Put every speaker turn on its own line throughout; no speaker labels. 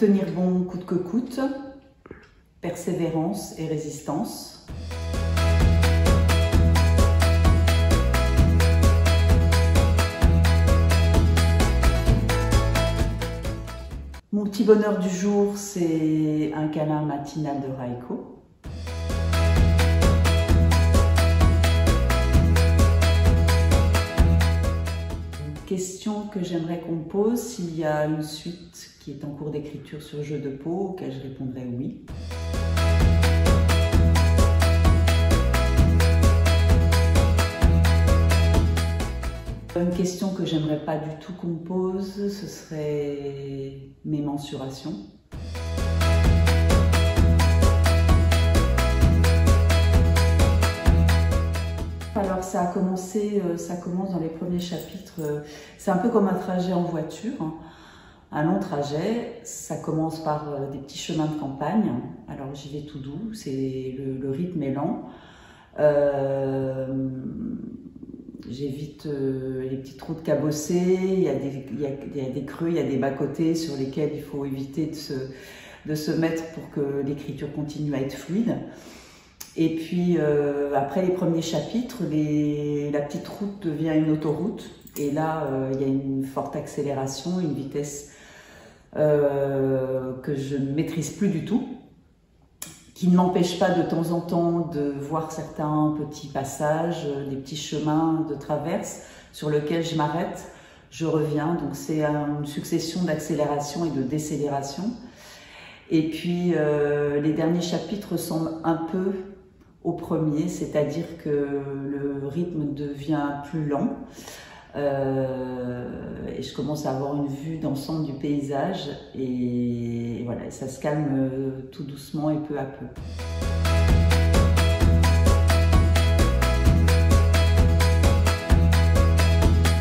tenir bon coûte que coûte, persévérance et résistance. Mon petit bonheur du jour, c'est un câlin matinal de Raiko. Question que j'aimerais qu'on me pose s'il y a une suite qui est en cours d'écriture sur Jeux de peau, auquel je répondrai oui. Une question que j'aimerais pas du tout qu'on me pose, ce serait mes mensurations. Alors ça commence dans les premiers chapitres, c'est un peu comme un trajet en voiture, hein. Un long trajet, ça commence par des petits chemins de campagne, alors j'y vais tout doux, le rythme est lent. J'évite les petites routes cabossées, il y a des creux, il y a des bas-côtés sur lesquels il faut éviter de se mettre pour que l'écriture continue à être fluide. Et puis après les premiers chapitres, la petite route devient une autoroute. Et là, il y a une forte accélération, une vitesse que je ne maîtrise plus du tout, qui ne m'empêche pas de temps en temps de voir certains petits passages, des petits chemins de traverse sur lesquels je m'arrête, je reviens. Donc c'est une succession d'accélération et de décélération. Et puis les derniers chapitres ressemblent un peu au premier, c'est-à-dire que le rythme devient plus lent et je commence à avoir une vue d'ensemble du paysage et voilà, ça se calme tout doucement et peu à peu.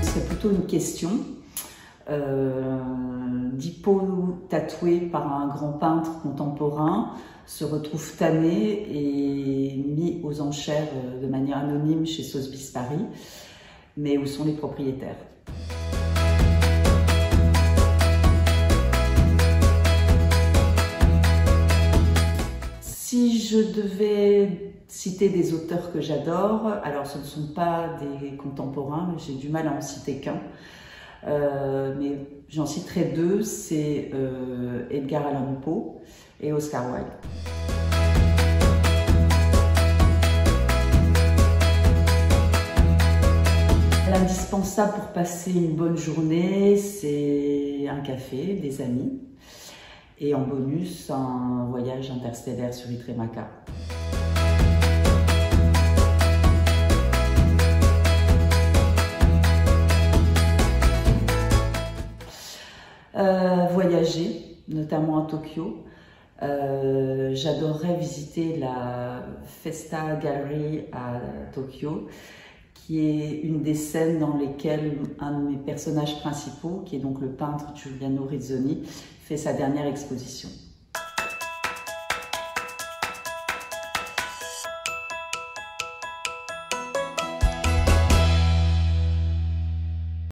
C'est plutôt une question. Dippo, tatoué par un grand peintre contemporain, se retrouve tanné et mis aux enchères de manière anonyme chez Sotheby's Paris. Mais où sont les propriétaires? Si je devais citer des auteurs que j'adore, alors ce ne sont pas des contemporains, j'ai du mal à en citer qu'un. Mais j'en citerai deux, c'est Edgar Allan Poe et Oscar Wilde. L'indispensable pour passer une bonne journée, c'est un café, des amis, et en bonus, un voyage interstellaire sur Itremaka. Voyager, notamment à Tokyo. J'adorerais visiter la Festa Gallery à Tokyo, qui est une des scènes dans lesquelles un de mes personnages principaux, qui est donc le peintre Giuliano Rizzoni, fait sa dernière exposition.